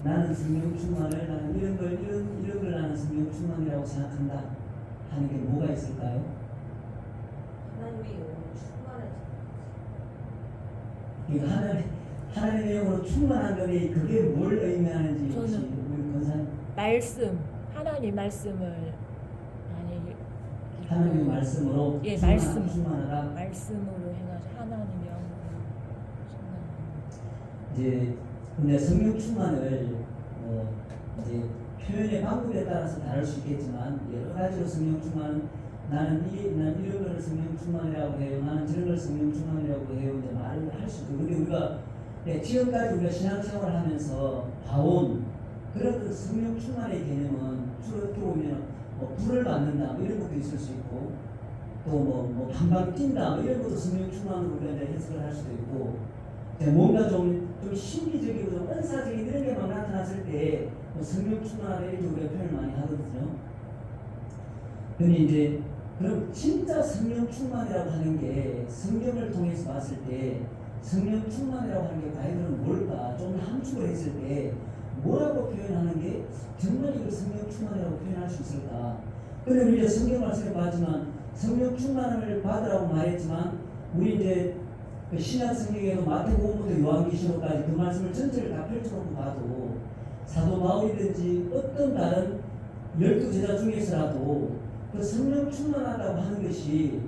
나는 성령 충만을 나는 이런 걸 나는 성령 충만이라고 생각한다 하는 게 뭐가 있을까요? 하나님의 영으로 충만해져. 그러니까 하나님의 영으로 충만한 거니 그게 뭘 의미하는지 혹시 저는 우리 권사님 하나님 말씀을 하나님의 말씀으로 예, 충만하다. 말씀으로 해가지고 하나님 영으로 충만. 이제 근데 성령 충만을 이제 표현의 방법에 따라서 다를 수 있겠지만 여러 가지로 성령 충만은 나는 이런 걸 성령 충만이라고 해요. 나는 저런 걸 성령 충만이라고 해요. 이제 말을 할 수 있고 근데 우리가 지금까지 우리가 신앙생활을 하면서 봐온 그런 그 성령 충만의 개념은 주로 어떻게 보면 불을 받는다 뭐 이런 것도 있을 수 있고 또 뭐 방방 뛴다 뭐 이런 것도 성령 충만으로 우리가 해석을 할 수도 있고 뭔가 좀 신비적이고 좀 은사적인 이런 게 막 나타났을 때 성령 충만하다 이렇게 우리가 표현을 많이 하거든요. 근데 이제 그럼 진짜 성령 충만이라고 하는 게 성경을 통해서 봤을 때 성령 충만이라고 하는 게 과연 뭘까 좀 함축을 했을 때 뭐라고 표현하는 게 정말 이걸 성령 충만이라고 표현할 수 있을까? 근데 우리 이제 성경 말씀에 봤지만 성령 충만을 받으라고 말했지만 우리 이제 그 신약 성경에도 마태복음부터 요한계시록까지 그 말씀을 전체를 다 펼쳐놓고 봐도 사도 바울이든지 어떤 다른 12제자 중에서라도 그 성령 충만하다고 하는 것이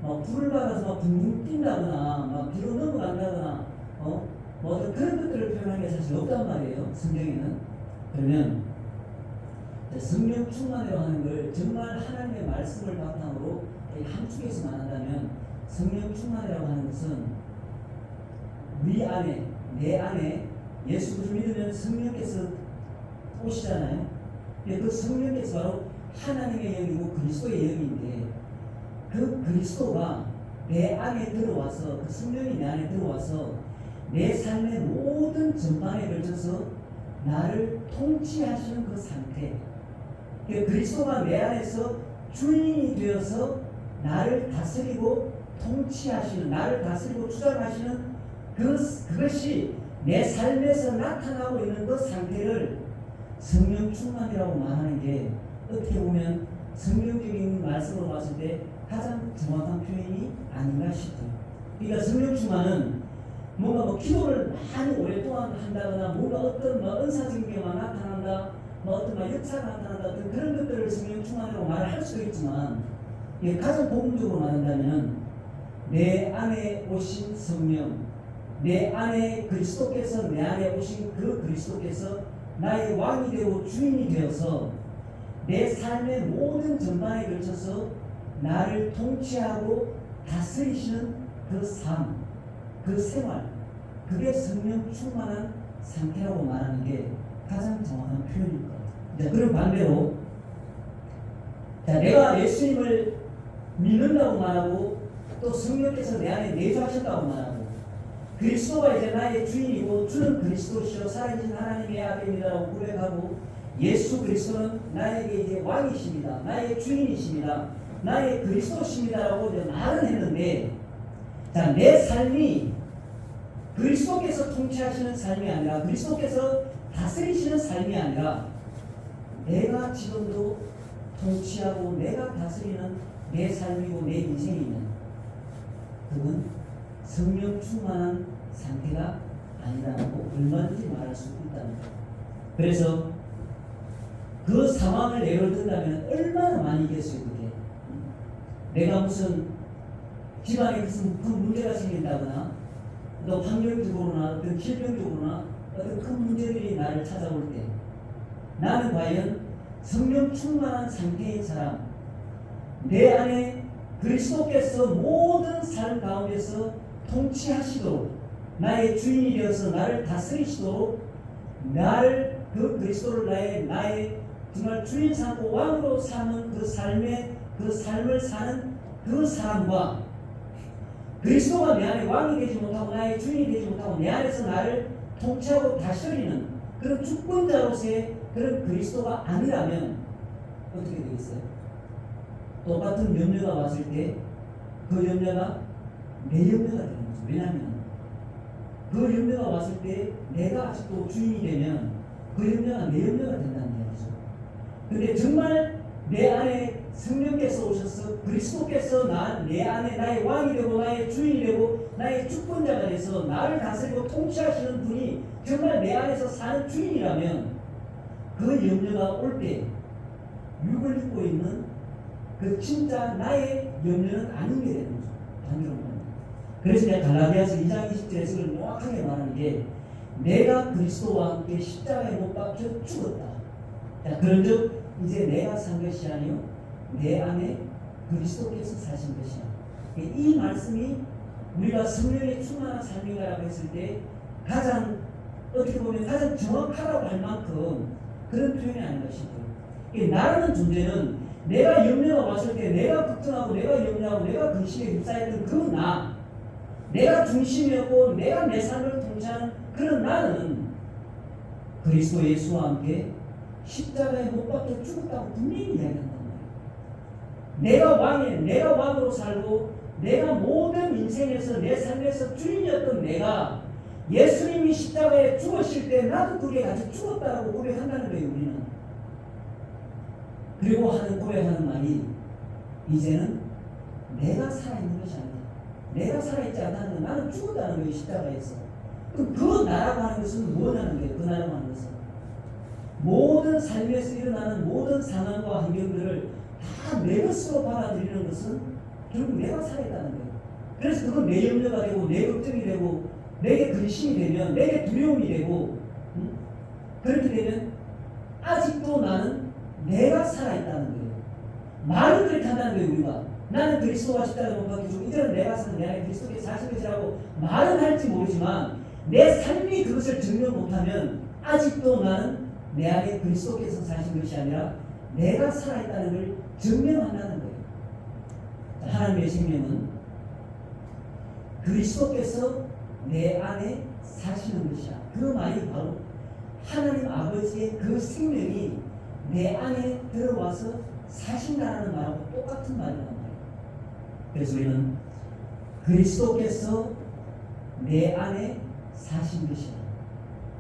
막 불을 받아서 막 붕붕 뛴다거나 막 뒤로 넘어간다거나 뭐 어떤 그런 것들을 표현하는 게 사실 없단 말이에요. 성경에는. 그러면 성령 충만이라고 하는 걸 정말 하나님의 말씀을 바탕으로 함축해서 말한다면 성령 충만이라고 하는 것은 우리 안에 내 안에 예수 그리스도를 믿으면 성령께서 오시잖아요. 그 성령께서 바로 하나님의 영이고 그리스도의 영인데 그 그리스도가 내 안에 들어와서 그 성령이 내 안에 들어와서 내 삶의 모든 전반에 걸쳐서 나를 통치하시는 그 상태. 그리스도가 내 안에서 주인이 되어서 나를 다스리고 통치하시는, 나를 다스리고 주장하시는 그것이 내 삶에서 나타나고 있는 그 상태를 성령 충만이라고 말하는 게 어떻게 보면 성경적인 말씀으로 봤을 때 가장 정확한 표현이 아닌가 싶어요. 그러니까 성령 충만은 뭔가 기도를 많이 오랫동안 한다거나 뭔가 어떤 은사적인 게 나타난다, 어떤 역사가 나타난다, 어떤 그런 것들을 성령 충만이라고 말을 할 수도 있지만 가장 복음적으로 말한다면 내 안에 오신 성령, 내 안에 그리스도께서 내 안에 오신 그 그리스도께서 나의 왕이 되고 주인이 되어서 내 삶의 모든 전반에 걸쳐서 나를 통치하고 다스리시는 그 삶, 그 생활, 그게 성령 충만한 상태라고 말하는 게 가장 정확한 표현일 것 같아요. 그럼 반대로 내가 예수님을 믿는다고 말하고 또 성령께서 내 안에 내주하셨다고 말하고 그리스도가 이제 나의 주인이고 주는 그리스도시요 살아계신 하나님의 아들입니다라고 고백하고 예수 그리스도는 나에게 이제 왕이십니다. 나의 주인이십니다. 나의 그리스도십니다라고 이제 말은 했는데 내 삶이 그리스도께서 통치하시는 삶이 아니라 그리스도께서 다스리시는 삶이 아니라 내가 지금도 통치하고 내가 다스리는 내 삶이고 내 인생이면 그건 성령 충만한 상태가 아니라고 얼마든지 말할 수 있다는 거예요. 그래서 그 상황을 예를 든다면 얼마나 많이 이겼어요. 그게 내가 무슨 집안에 무슨 큰 문제가 생긴다거나 또 환경적으로나 어떤 질병적으로나 어떤 큰 문제들이 나를 찾아올 때 나는 과연 성령 충만한 상태인 사람, 내 안에 그리스도께서 모든 삶 가운데서 통치하시도록 나의 주인이 되어서 나를 다스리시도록 나를 그 그리스도를 나의 정말 주인 삼고 왕으로 삼은 그 삶을 사는 그 사람과 그리스도가 내 안에 왕이 되지 못하고 나의 주인이 되지 못하고 내 안에서 나를 통치하고 다스리는 그런 주권자로서의 그런 그리스도가 아니라면 어떻게 되겠어요? 똑같은 염려가 왔을 때 그 염려가 내 염려가 되는 거죠. 왜냐하면 그 염려가 왔을 때 내가 아직도 주인이 되면 그 염려가 내 염려가 된다는 얘기죠. 근데 정말 내 안에 성령께서 오셔서 그리스도께서 내 안에 나의 왕이 되고 나의 주인이 되고 나의 주권자가 돼서 나를 다스리고 통치하시는 분이 정말 내 안에서 사는 주인이라면 그 염려가 올 때 육을 입고 있는 그 진짜 나의 염려는 아닌 게 되는 거죠. 단순한. 그래서 내가 갈라디아서 2장 20절에서 그걸 명확하게 말하는 게 내가 그리스도와 함께 십자가에 못 박혀 죽었다. 자, 그런즉 이제 내가 산 것이 아니요 내 안에 그리스도께서 사신 것이야. 이 말씀이 우리가 성령의 충만한 삶인가라고 했을 때 가장 어떻게 보면 가장 정확하다고 할 만큼 그런 표현이 아닌가 싶어요. 나라는 존재는 내가 염려가 왔을 때 내가 걱정하고 내가 염려하고 내가 근심에 휩싸였던 그 내가 중심이었고 내가 내 삶을 통치하는 그런 나는 그리스도 예수와 함께 십자가에 못 박혀 죽었다고 분명히 이야기한단 말이에요. 내가 왕으로 살고 내가 모든 인생에서 내 삶에서 주인이었던 내가 예수님이 십자가에 죽으실 때 나도 그게 같이 죽었다라고 고백한다는 거예요. 우리는. 그리고 고백하는 말이 이제는 내가 살아있는 것이 아니다. 내가 살아있지 않다는 건 나는 죽었다는 거예요. 십자가에서. 그럼 그 나라고 하는 것은 뭐냐는 거예요. 그 나라고 하는 것은 모든 삶에서 일어나는 모든 상황과 환경들을 다 내 것으로 받아들이는 것은 결국 내가 살아있다는 거예요. 그래서 그건 내 염려가 되고 내 걱정이 되고 내게 근심이 되면 내게 두려움이 되고 그렇게 되면 아직도 나는 내가 살아있다는 거예요. 말은 그렇게 한다는 거예요. 우리가 나는 그리스도와 십자가에 못 박혀 죽고 이제는 내가 사는 내 안에 그리스도께 사신 것이라고 말은 할지 모르지만 내 삶이 그것을 증명 못하면 아직도 나는 내 안에 그리스도께서 사신 것이 아니라 내가 살아있다는 걸 증명한다는 거예요. 하나님의 생명은 그리스도께서 내 안에 사시는 것이야. 그 말이 바로 하나님 아버지의 그 생명이 내 안에 들어와서 사신다는 말하고 똑같은 말이란 말이에요. 그래서 우리는 그리스도께서 내 안에 사신 것이야.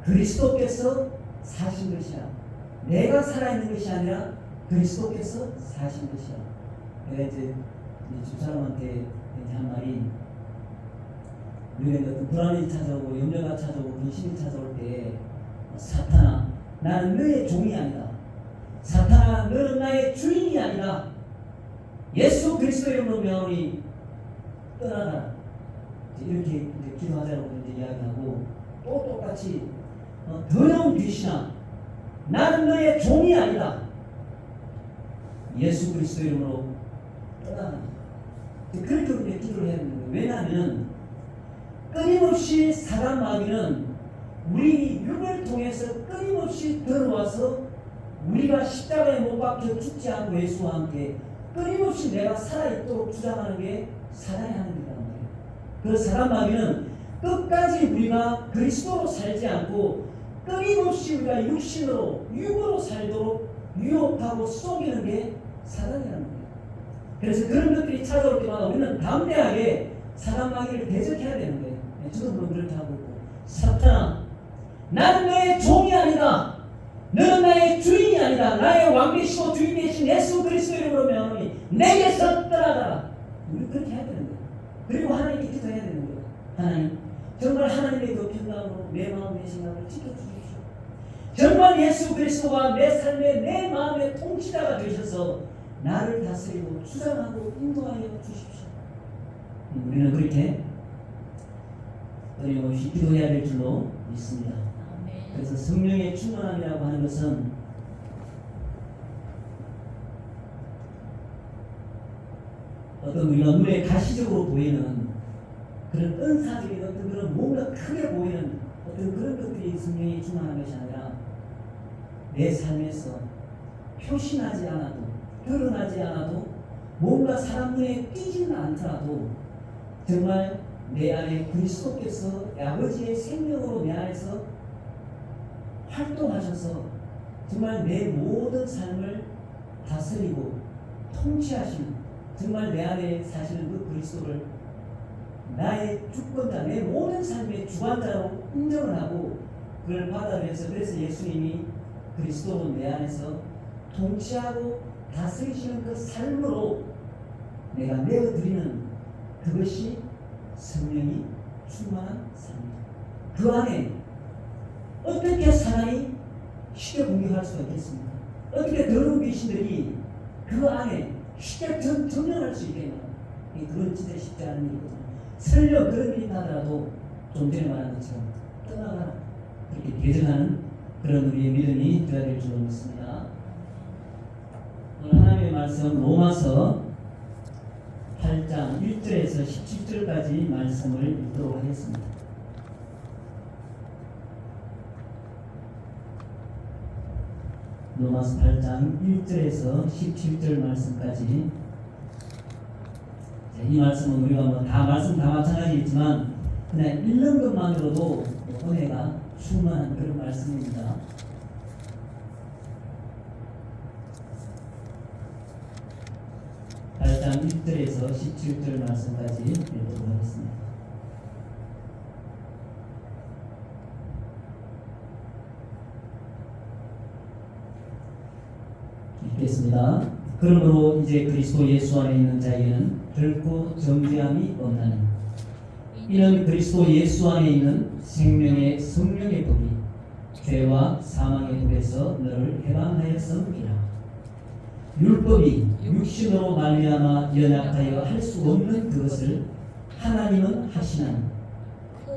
그리스도께서 사신 것이야. 내가 살아있는 것이 아니라 그리스도께서 사신 것이야. 내가 이제 집사람한테 한 말이 우리가 어떤 불안이 찾아오고 염려가 찾아오고 근심이 찾아올 때 사탄아 나는 너의 종이 아니다. 사탄아 너는 나의 주인이 아니다. 예수 그리스도 이름으로 명하노니 떠나가라. 이렇게 이제 기도하자고 이제 이야기하고 또 똑같이 더러운 귀신아 나는 너의 종이 아니다. 예수 그리스도 이름으로 떠나가라. 그렇게 우리가 기도를 해야 되는 거예요. 왜냐하면 끊임없이 사단 마귀는 우리 육을 통해서 끊임없이 들어와서 우리가 십자가에 못 박혀 죽지 않고 예수와 함께 끊임없이 내가 살아있도록 주장하는 게 사단이 하는 일이란 말이에요. 그 사단 마귀는 끝까지 우리가 그리스도로 살지 않고 끊임없이 우리가 육으로 살도록 유혹하고 속이는 게 사단이라는 거예요. 그래서 그런 것들이 찾아올 때마다 우리는 담대하게 사단 마귀를 대적해야 되는 거예요. 저도 물론 그렇게 하고 있고 사탄아 나는 너의 종이 아니다. 너는 나의 주인이 아니다. 나의 왕 되시고 주인 되신 예수 그리스도 이름으로 명하노니 내게서 떠나가라. 우리 그렇게 해야 되는 거예요. 그리고 하나님께 기도해야 되는 거예요. 하나님 정말 하나님의 그 평강으로 내 마음 내 생각을 지켜주십시오. 정말 예수 그리스도가 내 삶의 내 마음의 통치자가 되셔서 나를 다스리고 주장하고 인도하여 주십시오. 우리는 그렇게 끊임없이 기도해야 될 줄로 믿습니다. 그래서 성령의 충만함이라고 하는 것은 어떤 우리가 눈에 가시적으로 보이는 그런 은사적인 어떤 그런 뭔가 크게 보이는 어떤 그런 것들이 성령의 충만한 것이 아니라 내 삶에서 표시나지 않아도 드러나지 않아도 뭔가 사람 눈에 띄지는 않더라도 정말 내 안에 그리스도께서 아버지의 생명으로 내 안에서 활동하셔서 정말 내 모든 삶을 다스리고 통치하시는 정말 내 안에 사시는 그 그리스도를 나의 주권자, 내 모든 삶의 주관자로 인정을 하고 그걸 받아들여서 그래서 예수님이 그리스도로 내 안에서 통치하고 다스리시는 그 삶으로 내가 내어드리는 그것이 성령이 충만한 삶입니다. 그 안에 어떻게 사람이 쉽게 공격할 수가 있겠습니까? 어떻게 더러운 귀신들이 그 안에 쉽게 점령할 수 있겠나? 그건 진짜 쉽지 않은 일이거든요. 설령 그런 일이 나더라도 좀 전에 말한 것처럼 떠나가라 그렇게 대전하는 그런 우리의 믿음이 되어야 될 줄 믿습니다. 오늘 하나님의 말씀 로마서 8장 1절에서 17절까지 말씀을 읽도록 하겠습니다. 로마서 8장 1절에서 17절 말씀까지. 이 말씀은 우리가 뭐 다 말씀 다 마찬가지겠지만 그냥 읽는 것만으로도 은혜가 충만한 그런 말씀입니다. 장 1절에서 17절 말씀까지 읽도록 하겠습니다. 읽겠습니다. 그러므로 이제 그리스도 예수 안에 있는 자에게는 결코 정죄함이 없나니 이는 그리스도 예수 안에 있는 생명의 성령의 법이 죄와 사망의 법에서 너를 해방하였음이라. 율법이 육신으로 말미암아 연약하여 할 수 없는 그것을 하나님은 하시나니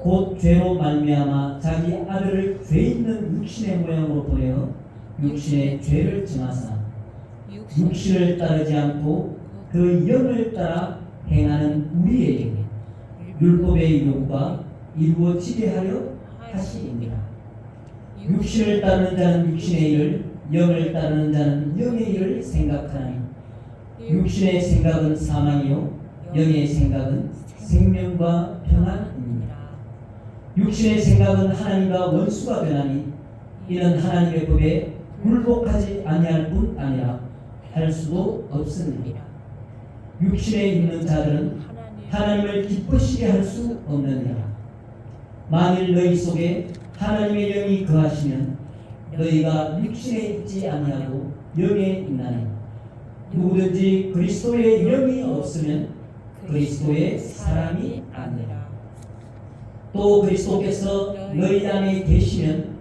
곧 죄로 말미암아 자기 아들을 죄 있는 육신의 모양으로 보내어 육신의 죄를 정하사 육신을 따르지 않고 그 영을 따라 행하는 우리에게 율법의 요구가 이루어지게 하려 하시니라. 육신을 따르는 자는 육신의 일을, 영을 따르는 자는 영의 일을 생각하나니 육신의 생각은 사망이요 영의 생각은 생명과 평안입니다. 육신의 생각은 하나님과 원수가 되나니 이는 하나님의 법에 굴복하지 아니할 뿐 아니라 할 수도 없습니다. 육신에 있는 자들은 하나님을 기쁘시게 할 수 없느니라. 만일 너희 속에 하나님의 영이 거하시면 너희가 육신에 있지 아니하고 영에 있나니 누구든지 그리스도의 영이 없으면 그리스도의 사람이 아니라. 또 그리스도께서 너희 안에 계시면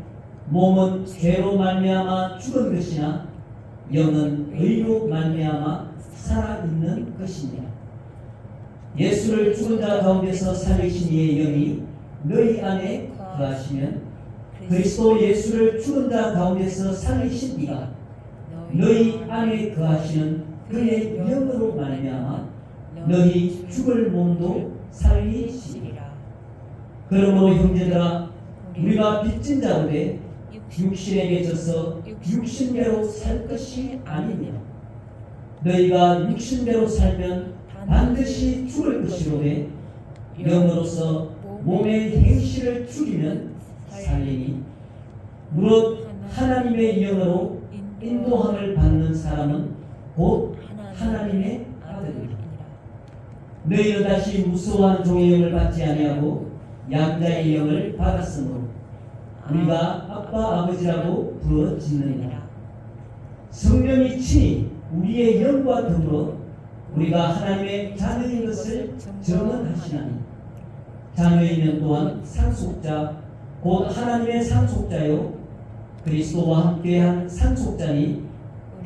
몸은 죄로 말미암아 죽은 것이나 영은 의로 말미암아 살아있는 것입니다. 예수를 죽은 자 가운데서 살리신 이의 영이 너희 안에 거하시면 그리스도 예수를 죽은 자 가운데서 살리신 이가 너희 안에 거하시는 그의 영으로 말미암아 너희 죽을 몸도 살리시리라. 그러므로 형제들아 우리가 빚진 자인데 육신에게 져서 육신대로 살 것이 아니니라. 너희가 육신대로 살면 반드시 죽을 것이로되 영으로서 몸의 행실을 죽이면 살리니 무릇 하나님의 영으로 인도함을 받는 사람은 곧 하나님의 아들이라. 너희는 다시 무서워하는 종의 영을 받지 아니하고 양자의 영을 받았으므로 우리가 아빠 아버지라고 불러 짓느니라. 성령이 친히 우리의 영과 더불어 우리가 하나님의 자녀인 것을 증언하시나니 자녀이면 또한 상속자 곧 하나님의 상속자요 그리스도와 함께한 상속자니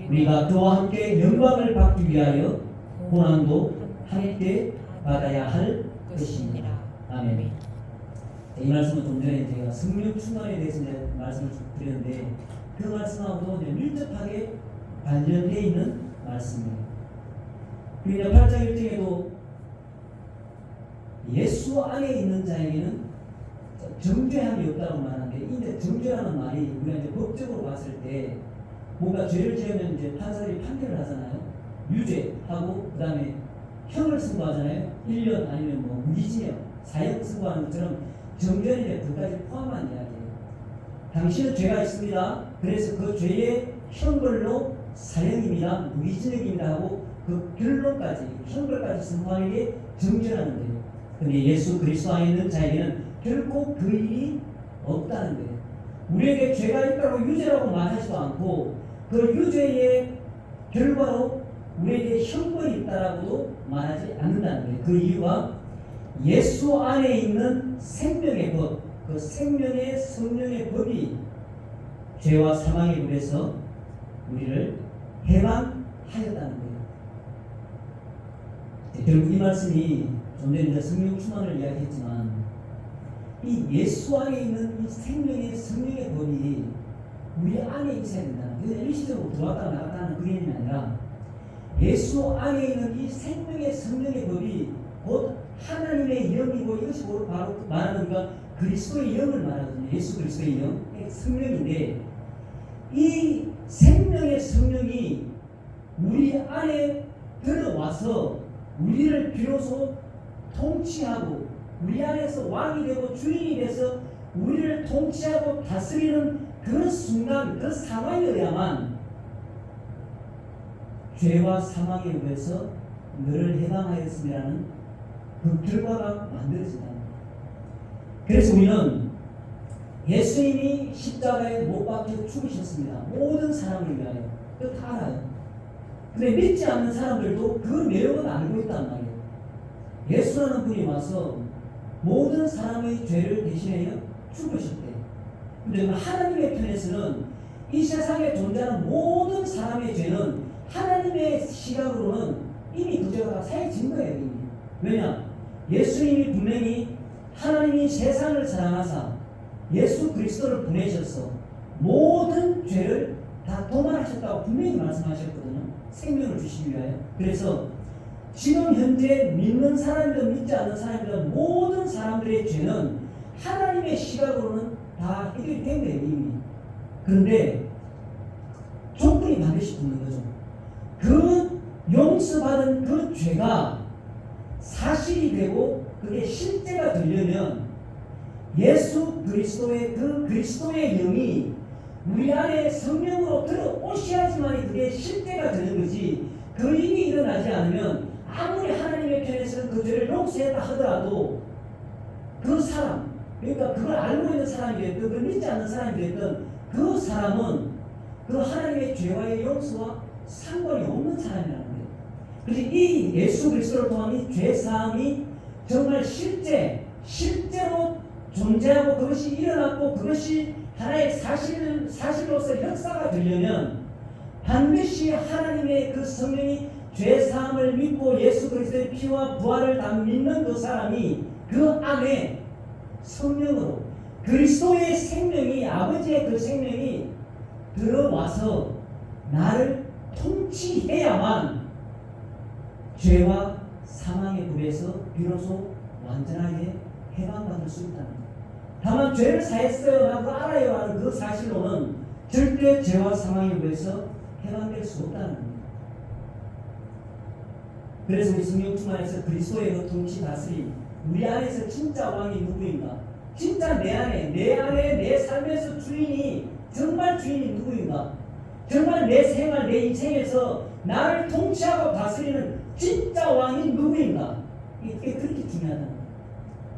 우리가 그와 함께 영광을 받기 위하여 고난도 함께 받아야 할 것입니다. 아멘. 이 말씀은 좀 전에 제가 성령 충만에 대해서 이제 말씀을 드렸는데 그 말씀하고도 이제 밀접하게 관련되어 있는 말씀이에요. 그리고 8장 1절에도 예수 안에 있는 자에게는 정죄함이 없다고 말하는데 이 정죄라는 말이 우리가 이제 법적으로 봤을 때 뭔가 죄를 지으면 이제 판사들이 판결을 하잖아요. 유죄하고 그 다음에 형을 선고하잖아요. 1년 아니면 뭐 무기징역, 사형 선고하는 것처럼 정죄는 이제 그까지 포함한 이야기예요. 당신은 죄가 있습니다. 그래서 그 죄의 형벌로 사형입니다, 무기징역입니다 하고 그 결론까지 형벌까지 선고하는 게 정죄라는 거예요. 근데 예수 그리스도 안에 있는 자에게는 결코 그 일이 없다는 거예요. 우리에게 죄가 있다고 유죄라고 말하지도 않고 그 유죄의 결과로 우리에게 형벌이 있다라고도 말하지 않는다는 거예요. 그 이유가 예수 안에 있는 생명의 법, 그 생명의 성령의 법이 죄와 사망의 법에서 우리를 해방하였다는 거예요. 결국 이 말씀이 좀 전에 성령 충만을 이야기했지만 이 예수 안에 있는 이 생명의 성령의 법이 우리 안에 있어야 된다는 거예요. 일시적으로 들어왔다 나갔다 하는 그 개념이 아니라 예수 안에 있는 이 생명의 성령의 법이 곧 하나님의 영이고 이것이 바로 말하는 것 그리스도의 영을 말하거든요. 예수 그리스도의 영, 성령인데 이 생명의 성령이 우리 안에 들어와서 우리를 비로소 통치하고 우리 안에서 왕이 되고 주인이 돼서 우리를 통치하고 다스리는 그 순간, 그 상황이어야만 죄와 사망에 의해서 너를 해방하였음이라는 그 결과가 만들어진다. 그래서 우리는 예수님이 십자가에 못 박혀 죽으셨습니다. 모든 사람을 위하여. 그거 다 알아요. 근데 믿지 않는 사람들도 그 내용은 알고 있단 말이에요. 예수라는 분이 와서 모든 사람의 죄를 대신하여 죽으셨대. 근데 하나님의 편에서는 이 세상에 존재하는 모든 사람의 죄는 하나님의 시각으로는 이미 그 죄가 다 사해진 거예요. 이미. 왜냐? 예수님이 분명히 하나님이 세상을 사랑하사 예수 그리스도를 보내셔서 모든 죄를 다 도말하셨다고 분명히 말씀하셨거든요. 생명을 주시기 위하여. 그래서 지금 현재 믿는 사람이든 믿지 않는 사람이든 모든 사람들의 죄는 하나님의 시각으로는 다 해결이 된 거예요. 이미. 그런데 조건이 반드시 붙는 거죠. 그 용서받은 그 죄가 사실이 되고 그게 실제가 되려면 예수 그리스도의 그 그리스도의 영이 우리 안에 성령으로 들어오셔야지만 그게 실제가 되는 거지. 그 일이 일어나지 않으면 아무리 하나님의 편에서는 그 죄를 용서했다 하더라도 그 사람, 그러니까 그걸 알고 있는 사람이 됐든 그걸 믿지 않는 사람이 됐든 그 사람은 그 하나님의 죄와의 용서와 상관이 없는 사람이라는 거예요. 그래서 이 예수 그리스도를 통한 이 죄사함이 정말 실제로 존재하고 그것이 일어났고 그것이 하나의 사실로서 역사가 되려면 반드시 하나님의 그 성령이 죄사함을 믿고 예수 그리스도의 피와 부활을 다 믿는 그 사람이 그 안에 성령으로 그리스도의 생명이 아버지의 그 생명이 들어와서 나를 통치해야만 죄와 사망의 불에서 비로소 완전하게 해방받을 수 있다는 것. 다만 죄를 사했어요 라고 알아야 하는 그 사실로는 절대 죄와 사망의 불에서 해방될 수 없다는 겁니다. 그래서 우리 성령 충만에서 그리스도의 그 통치 다스림 우리 안에서 진짜 왕이 누구인가? 진짜 내 안에 내 삶에서 주인이 정말 주인이 누구인가? 정말 내 생활 내 인생에서 나를 통치하고 다스리는 진짜 왕이 누구인가? 이게 그렇게 중요하다는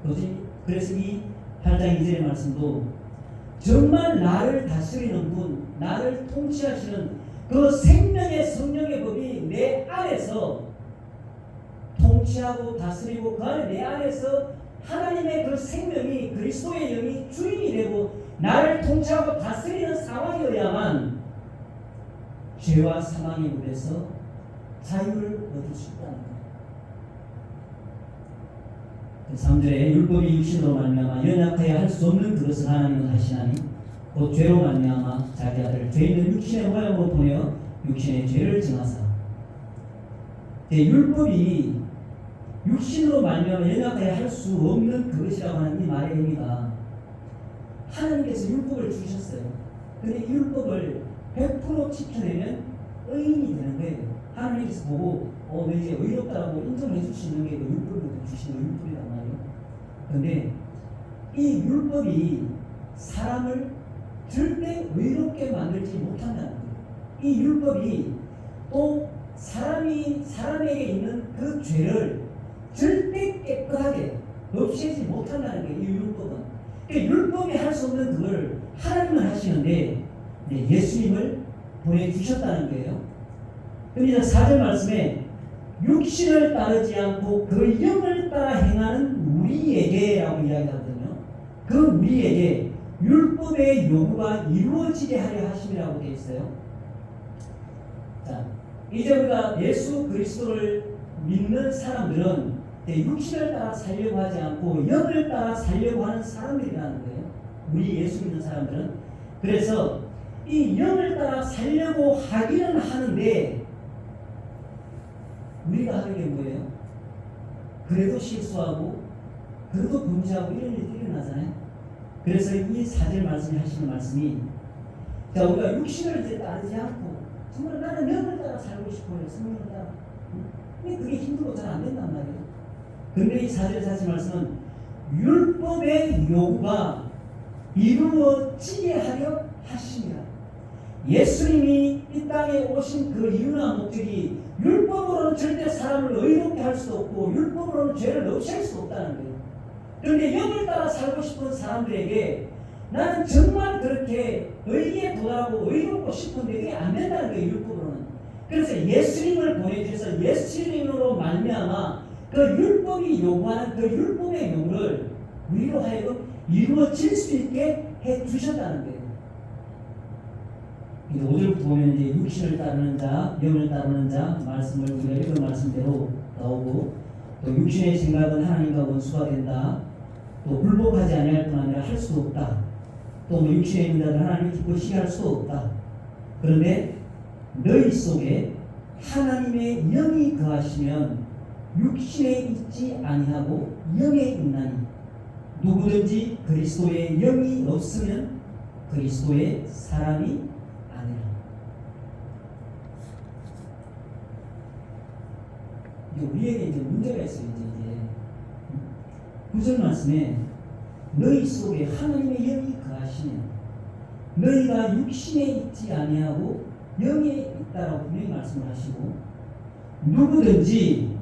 거예요. 그래서 이 8장 2절의 말씀도 정말 나를 다스리는 분, 나를 통치하시는 그 생명의 성령의 법이 내 안에서 통치하고 다스리고 그 안에 내 안에서 하나님의 그 생명이 그리스도의 영이 주인이 되고 나를 통치하고 다스리는 상황이어야만 죄와 사망의 물에서 자유를 얻을 수 있다는 거예요. 3절에 율법이 육신으로 말미암아 연약하여 할 수 없는 그것을 하나님은 하시나니 곧 죄로 말미암아 자기 아들 죄 있는 육신의 모양으로 보내어 육신의 죄를 정하사. 율법이 육신으로 말미암아 연약하여 할 수 없는 그것이라고 하는 이 말의 의미가 하나님께서 율법을 주셨어요. 근데 이 율법을 100% 지켜내면 의인이 되는 거예요. 하나님께서 보고 너 이제 의롭다라고 인정해 주시는 게 그 율법을 주시는 율법이란 말이에요. 그런데 이 율법이 사람을 절대 의롭게 만들지 못한다는 거예요. 이 율법이 또 사람에게 있는 그 죄를 절대 깨끗하게 없애지 못한다는 거예요. 이 율법은. 그러니까 율법이 할 수 없는 그걸 하나님은 하시는데 예수님을 보내주셨다는 거예요. 그러니까 4절 말씀에 육신을 따르지 않고 그 영을 따라 행하는 우리에게라고 이야기하거든요. 그 우리에게 율법의 요구가 이루어지게 하려 하심이라고 되어 있어요. 자, 이제 우리가 예수 그리스도를 믿는 사람들은 육신을 따라 살려고 하지 않고 영을 따라 살려고 하는 사람들이라는 거예요. 우리 예수 믿는 사람들은. 그래서 이 영을 따라 살려고 하기는 하는데 우리가 하는 게 뭐예요? 그래도 실수하고 그래도 범죄하고 이런 일이 일어나잖아요. 그래서 이 4절 말씀에 하시는 말씀이, 자, 우리가 육신을 이제 따르지 않고 정말 나는 영을 따라 살고 싶어요. 성령을 따라. 근데 그게 힘들고 잘 안 된단 말이에요. 근데 이 4절에서 하신 말씀은 율법의 요구가 이루어지게 하려 하심이라. 예수님이 이 땅에 오신 그 이유나 목적이 율법으로는 절대 사람을 의롭게 할 수도 없고 율법으로는 죄를 없앨 수 없다는 거예요. 그런데 영을 따라 살고 싶은 사람들에게 나는 정말 그렇게 의에 도달하고 의롭고 싶은데 그게 안 된다는 거예요. 율법으로는. 그래서 예수님을 보내주셔서 예수님으로 말미암아 그 율법이 요구하는 그 율법의 요구를 우리로 하여금 이루어질 수 있게 해주셨다는 거예요. 5절부터 보면 이제 육신을 따르는 자, 영을 따르는 자 말씀을 우리가 읽은 말씀대로 나오고, 또 육신의 생각은 하나님과 원수가 된다. 또 불복하지 아니할 뿐 아니라 할 수도 없다. 또 뭐 육신에 있는 자들 하나님을 기쁘시게 할 수도 없다. 그런데 너희 속에 하나님의 영이 거하시면 육신에 있지 아니하고 영에 있나니 누구든지 그리스도의 영이 없으면 그리스도의 사람이 아니라. 우리에게 이제 문제가 있어요. 이제 9절 말씀에 너희 속에 하나님의 영이 거하시면 너희가 육신에 있지 아니하고 영에 있다라고 분명히 말씀을 하시고, 누구든지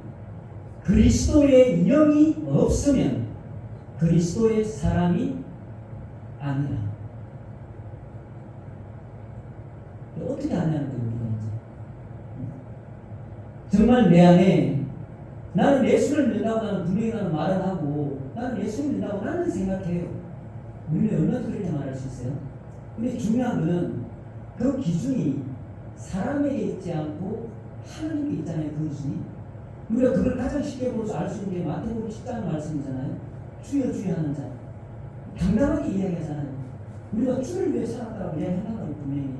그리스도의 영이 없으면 그리스도의 사람이 아니라. 어떻게 하냐는 거예요. 우리가 이제 정말 내 안에 나는 예수를 믿는다고 나는 분명히 나는 말을 하고 나는 예수를 믿는다고 나는 생각해요. 우리는 얼마나 그렇게 말할 수 있어요? 근데 중요한 것은 그 기준이 사람에게 있지 않고 하나님께 있잖아요. 그 기준이. 우리가 그걸 가장 쉽게 보면서 알 수 있는 게 마태복음 10장 말씀이잖아요. 주여 주여 하는 자. 당당하게 이야기하잖아요. 우리가 주를 위해 살았다고 이야기한다고 분명히.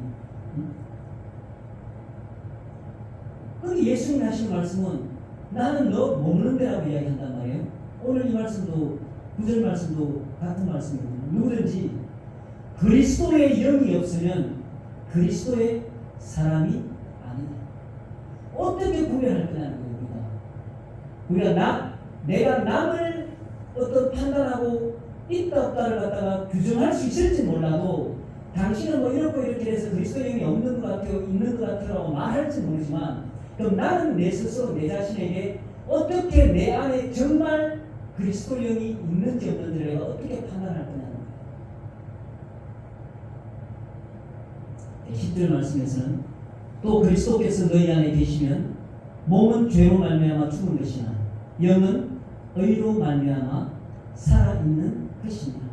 그런데 예수님이 하신 말씀은 나는 너 먹는 데라고 이야기한단 말이에요. 오늘 이 말씀도 9절 말씀도 같은 말씀이거든요. 누구든지 그리스도의 영이 없으면 그리스도의 사람이 아니다. 어떻게 구별할 거냐는 거예요. 우리가 내가 남을 어떤 판단하고 있다 없다를 갖다가 규정할 수 있을지 몰라도 당신은 뭐 이렇고 이렇게 해서 그리스도의 영이 없는 것 같아요, 있는 것 같아요 말할지 모르지만, 그럼 나는 내 스스로 내 자신에게 어떻게 내 안에 정말 그리스도 영이 있는지 없는지를 내가 어떻게 판단할 거냐는 거예요. 10절 말씀에서는 또 그리스도께서 너희 안에 계시면 몸은 죄로 말미암아 죽은 것이나 영은 의로 말미암아 살아있는 것이니라.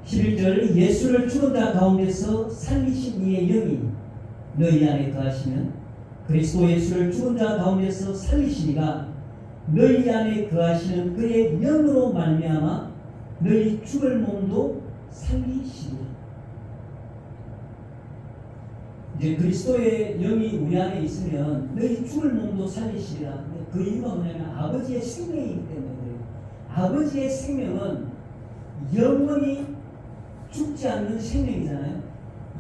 11절 예수를 죽은 자 가운데서 살리신 이의 영이 너희 안에 거하시면 그리스도 예수를 죽은 자 가운데서 살리신 이가 너희 안에 거하시는 그의 영으로 말미암아 너희 죽을 몸도 살리시리라. 이제 그리스도의 영이 우리 안에 있으면 너희 죽을 몸도 살리시리라. 그 이유가 뭐냐면 아버지의 생명이기 때문에 그래요. 아버지의 생명은 영원히 죽지 않는 생명이잖아요.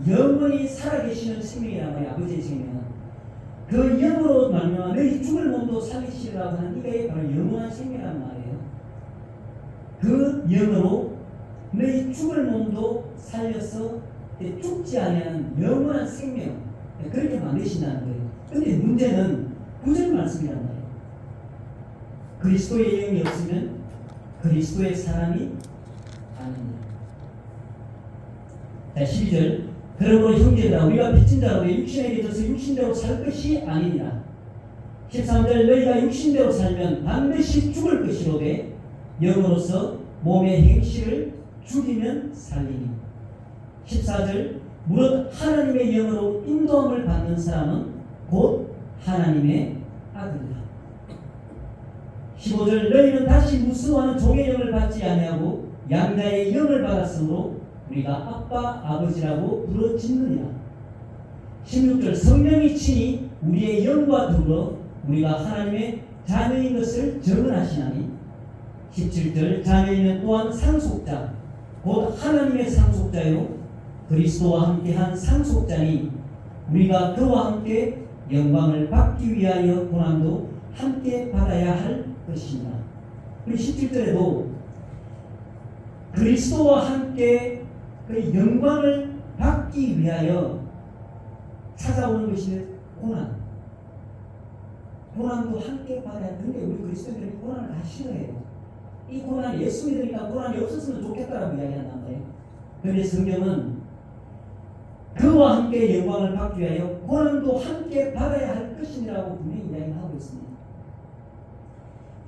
영원히 살아계시는 생명이란 말이에요. 아버지의 생명은. 그 영으로 말미암아 너희 죽을 몸도 살리시리라고 하는 이게 바로 영원한 생명이란 말이에요. 그 영으로 너희 죽을 몸도 살려서 죽지 아니하는 영원한 생명, 그렇게 만드신다는 거예요. 그런데 문제는 9절 말씀이란 말이에요. 그리스도의 영이 없으면 그리스도의 사람이 아닙니다. 자 12절 그러므로 형제들아 우리가 빚진 자로 육신에게 져서 육신대로 살 것이 아니니라. 13절 너희가 육신대로 살면 반드시 죽을 것이로되 영으로서 몸의 행실을 죽이면 살리니. 14절 무릇 하나님의 영으로 인도함을 받는 사람은 곧 하나님의 아들이라. 15절 너희는 다시 무수하는 종의 영을 받지 아니하고 양자의 영을 받았으므로 우리가 아빠 아버지라고 부르짖느니라. 16절 성령이 친히 우리의 영과 더불어 우리가 하나님의 자녀인 것을 증언하시나니. 17절 자녀이면 또한 상속자 곧 하나님의 상속자요 그리스도와 함께한 상속자니 우리가 그와 함께 영광을 받기 위하여 고난도 함께 받아야 할 것이니라. 우리 17절에도 그리스도와 함께 그 영광을 받기 위하여 찾아오는 것이 고난도 함께 받아야 하는데 우리 그리스도인들이 고난을 다 싫어해요. 이 고난이 예수 믿으니까 고난이 없었으면 좋겠다라고 이야기한단 말이에요. 그런데 성경은 그와 함께 영광을 받기 위하여 고난도 함께 받아야 할 것이라고 분명히 이야기하고 있습니다.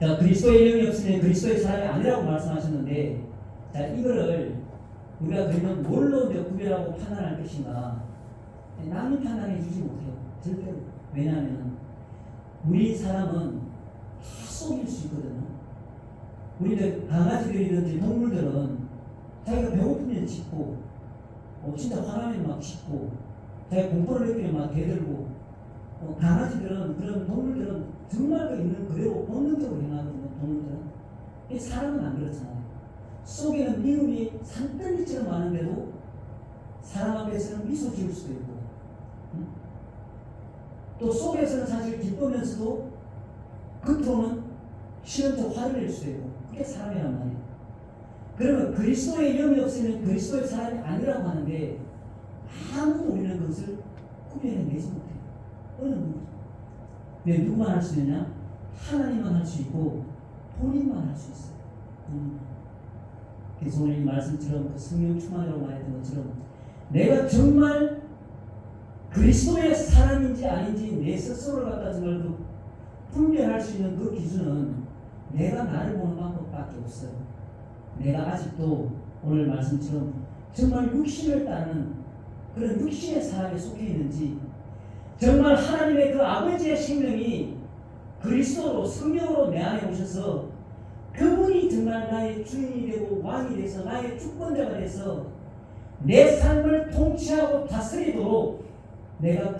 자, 그리스도의 영이 없으면 그리스도의 사람이 아니라고 말씀하셨는데, 자, 이거를 우리가 그러면 뭘로 이제 구별하고 판단할 것인가? 남이 판단해 주지 못해요. 절대로. 왜냐하면 우리 사람은 다 속일 수 있거든요. 우리들 강아지들이든지 동물들은 자기가 배고프면 짖고, 진짜 화나면 막 짖고, 자기가 공포를 느끼면 막 대들고, 강아지들은 그런 동물들은 정말 그 있는 그대로 본능적으로 행하거든요. 동물들은. 이 사람은 안 그렇잖아요. 속에는 미움이 산더미처럼 많은데도 사람 앞에서는 미소 지을 수도 있고, 또 속에서는 사실 기쁘면서도 겉으로는 싫은 척 화를 낼 수도 있고, 그게 사람이란 말이에요. 그러면 그리스도의 영이 없으면 그리스도의 사람이 아니라고 하는데 아무도 우리는 그것을 구별해내지 못해요. 어느 누구? 왜 누구만 할 수 있냐? 하나님만 할 수 있고 본인만 할 수 있어요. 그래서 오늘 이 말씀처럼 그 성령 충만이라고 말했던 것처럼 내가 정말 그리스도의 사람인지 아닌지 내 스스로를 갖다 정말 그 분별할 수 있는 그 기준은 내가 나를 보는 방법밖에 없어요. 내가 아직도 오늘 말씀처럼 정말 육신을 따르는 그런 육신의 사람에 속해 있는지, 정말 하나님의 그 아버지의 생명이 그리스도로 성령으로 내 안에 오셔서 그분이 정말 나의 주인이 되고 왕이 돼서 나의 주권자가 돼서 내 삶을 통치하고 다스리도록 내가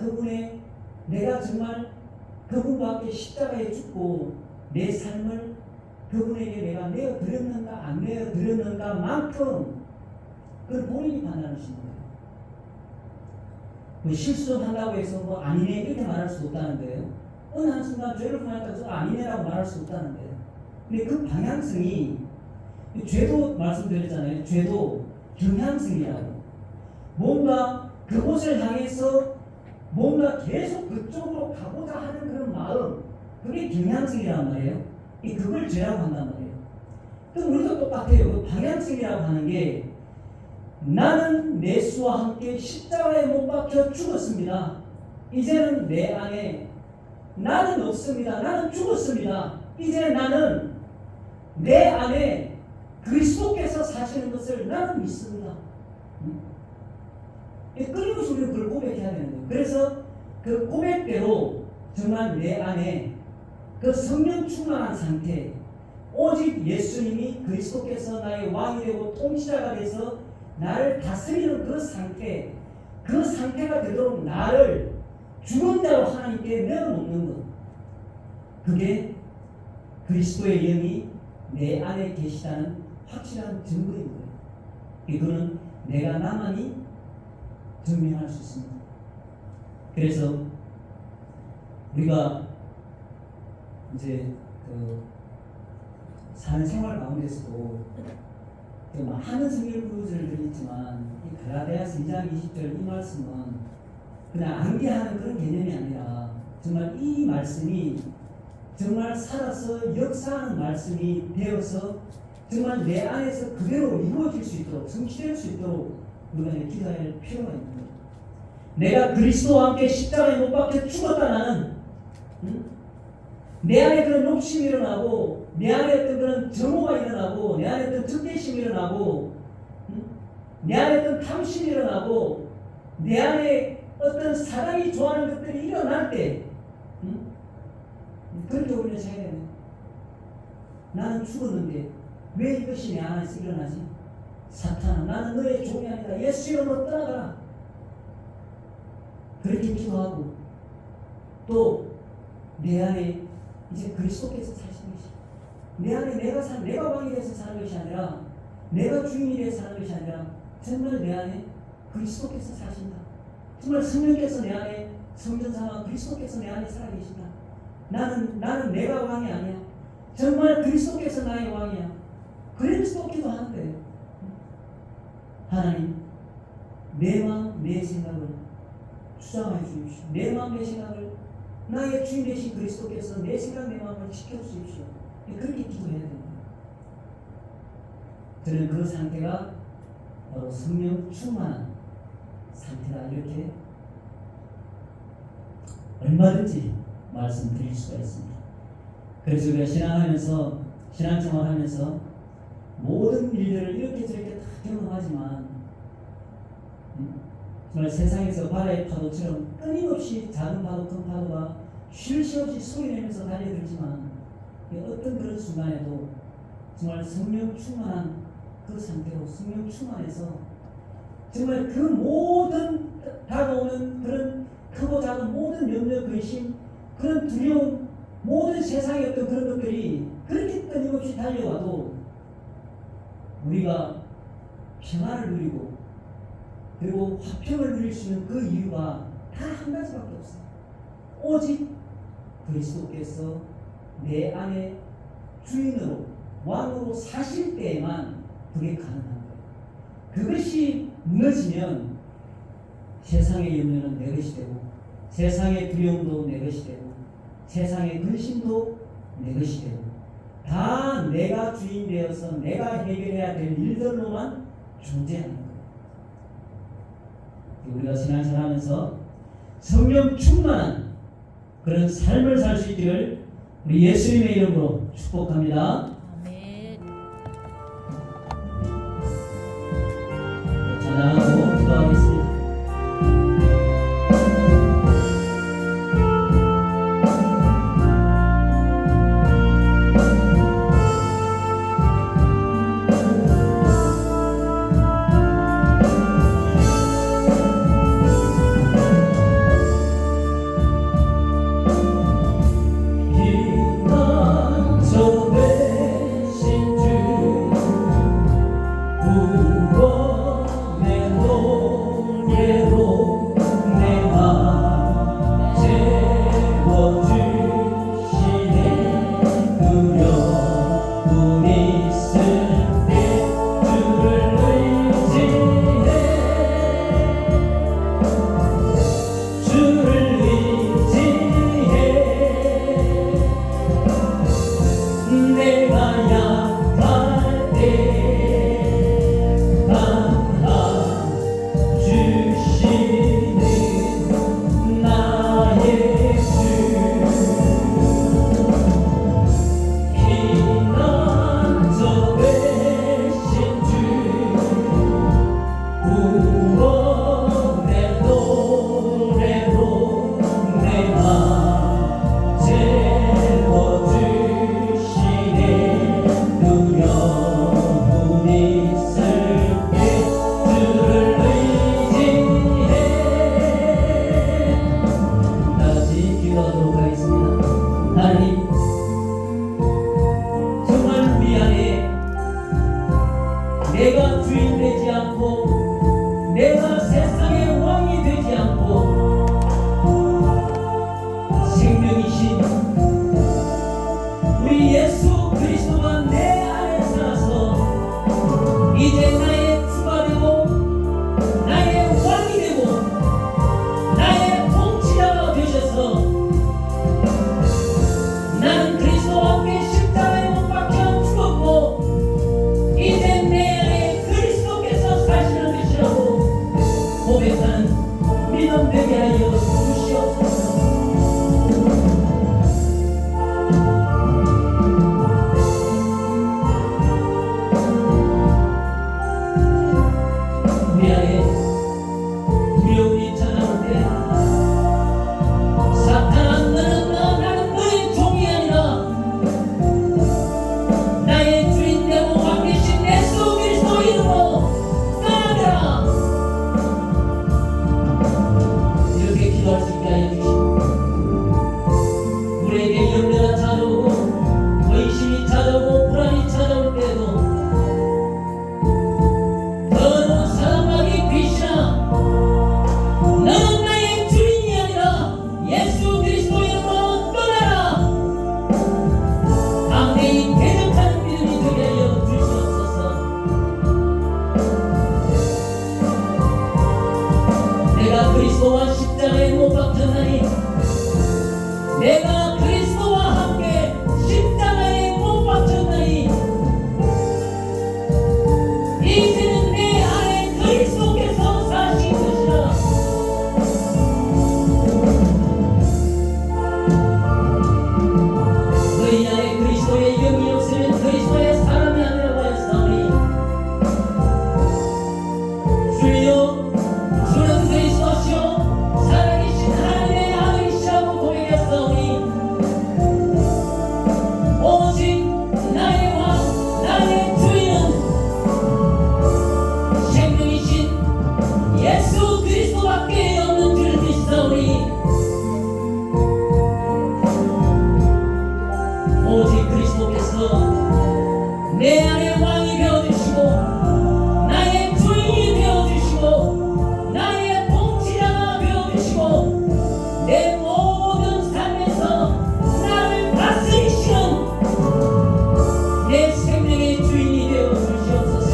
정말 그분과 함께 십자가에 죽고 내 삶을 그분에게 내가 내어드렸는가 안 내어드렸는가 만큼 그걸 본인이 판단할 수 있는 거예요. 뭐 실수 한다고 해서 뭐 아니네 이렇게 말할 수 없다는 거예요. 어느 한순간 죄를犯했다고 해서 아니네라고 말할 수 없다는 거예요. 근데 그 방향성이, 죄도 말씀드렸잖아요. 죄도 경향성이라고. 뭔가 그곳을 향해서 뭔가 계속 그쪽으로 가고자 하는 그런 마음, 그게 경향성이란 말이에요. 그걸 죄라고 한단 말이에요. 그럼 우리도 똑같아요. 그 방향성이라고 하는 게, 나는 예수와 함께 십자가에 못 박혀 죽었습니다. 이제는 내 안에 나는 없습니다. 나는 죽었습니다. 이제 나는 내 안에 그리스도께서 사시는 것을 나는 믿습니다. 끊임없이 우리는 그걸 고백해야 되는 거예요. 그래서 그 고백대로 정말 내 안에 그 성령 충만한 상태, 오직 예수님이 그리스도께서 나의 왕이 되고 통치자가 돼서 나를 다스리는 그 상태가 되도록 나를 죽은 자로 하나님께 내어놓는 것, 그게 그리스도의 영이 내 안에 계시다는 확실한 증거인 거예요. 이거는 내가 나만이 증명할 수 있습니다. 그래서 우리가 이제 그 사는 생활 가운데서도 많은 성경 구절들이 있지만 이 갈라디아서 2장 20절 이 말씀은 그냥 암기하는 그런 개념이 아니라 정말 이 말씀이 정말 살아서 역사하는 말씀이 되어서 정말 내 안에서 그대로 이루어질 수 있도록, 성취될 수 있도록 우리가 이제 기도해야 할 필요가 있는 거예요. 내가 그리스도와 함께 십자가에 못 박혀 죽었다 나는, 응? 내 안에 그런 욕심이 일어나고, 내 안에 어떤 그런 정오가 일어나고, 내 안에 어떤 적대심이 일어나고, 응? 내 안에 어떤 탐심이 일어나고, 내 안에 어떤 사람이 좋아하는 것들이 일어날 때, 응? 그렇게 우리는 생각해야 돼. 나는 죽었는데 왜 이것이 내 안에서 일어나지? 사탄아, 나는 너의 종이 아니다. 예수 이름으로 떠나가라. 그렇게 기도하고, 또 내 안에 이제 그리스도께서 사시는 것이, 내 안에 내가 왕이 돼서 사는 것이 아니라, 내가 주인이 돼서 사는 것이 아니라, 정말 내 안에 그리스도께서 사신다. 정말 성령께서 내 안에, 성전사와 그리스도께서 내 안에 살아계신다. 나는 내가 왕이 아니야. 정말 그리스도께서 나의 왕이야. 그리스도 기도하는 거예요. 하나님, 내 마음, 내 생각을 주장하여 주십시오. 내 마음, 내 생각을 나의 주인 되신 그리스도께서 내 생각, 내 마음을 지켜주십시오. 그렇게 기도해야 됩니다. 저는 그 상태가 바로 성령 충만한 상태다, 이렇게 얼마든지 말씀드릴 수가 있습니다. 그래서 우리가 신앙생활하면서 모든 일들을 이렇게 저렇게 다 경험하지만, 정말 세상에서 바다의 파도처럼 끊임없이 작은 파도, 큰 파도가 쉴 새 없이 소리내면서 달려들지만, 어떤 그런 순간에도 정말 성령 충만한 그 상태로, 성령 충만해서 정말 그 모든 다가오는 그런 크고 작은 모든 염려, 근심, 그런 두려움, 모든 세상의 어떤 그런 것들이 그렇게 끊임없이 달려와도 우리가 평안을 누리고, 그리고 화평을 누릴 수 있는 그 이유가 다 한 가지밖에 없어요. 오직 그리스도께서 내 안에 주인으로, 왕으로 사실 때에만 그게 가능한 거예요. 그것이 무너지면 세상의 염려는 내 것이 되고, 세상의 두려움도 내 것이 되고, 세상의 근심도 내 것이 되고, 다 내가 주인 되어서 내가 해결해야 될 일들로만 존재하는 거예요. 우리가 신앙생활하면서 성령 충만한 그런 삶을 살 수 있기를 우리 예수님의 이름으로 축복합니다. 아멘. 찬양하고 기도하겠습니다. 기만 저 기도할 수 있게 하여 주시고, 우리에게 염려가 찾아오고 의심이 찾아오고 불안이 찾아올 때에도 더러운 사랑하기 귀신아, 너는 나의 주인이 아니라 예수 그리스도의 이름으로 떠나라. 담대히 대적하는 믿음이 되게 하여 주시옵소서. 내가 그리스도와 십자가에 못 박혔나니, 내가 그리스도와 함께 십자가에 못 박혔나니, 이제는 내 안에 그리스도께서 사신 것이라. 너희 안에 그리스도의 영이 없으면 그리스도의 사람이 아니라고 하였사오니, 주여 주는 그리스도시요 살아계신 하나님의 아들이시라고 고백했사오니, 오직 나의 왕 나의 주인은 생명이신 예수 그리스도밖에 없는 줄 믿사오니, 오직 그리스도께서 내 안에 왕이 되어주시고 나의 주인이 되어주시고 나의 통치자가 되어주시고 내 모든 삶에서 나를 다스리시는 내 생명의 주인이 되어주시옵소서.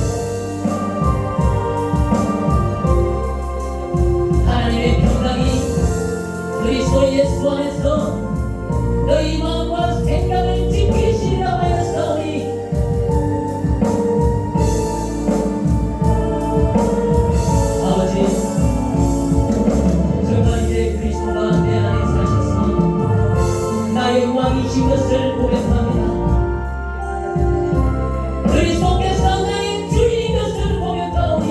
하나님의 평강이 그리스도 예수 안에서 너희 마음과 생각을 지키시리라고 하였사오니, 아버지, 정말 이제 그리스도가 내 안에 사셔서 나의 왕이신 것을 고백합니다. 그리스도께서 나의 주인인 것을 고백하오니,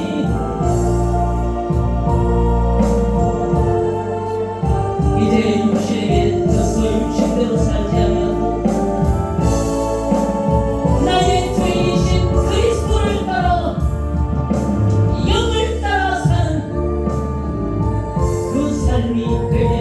이제 육신에게 져서 육신대로 살지 아니하고 나의 주인이신 그리스도를 따라 영을 따라 사는 그 삶이 되게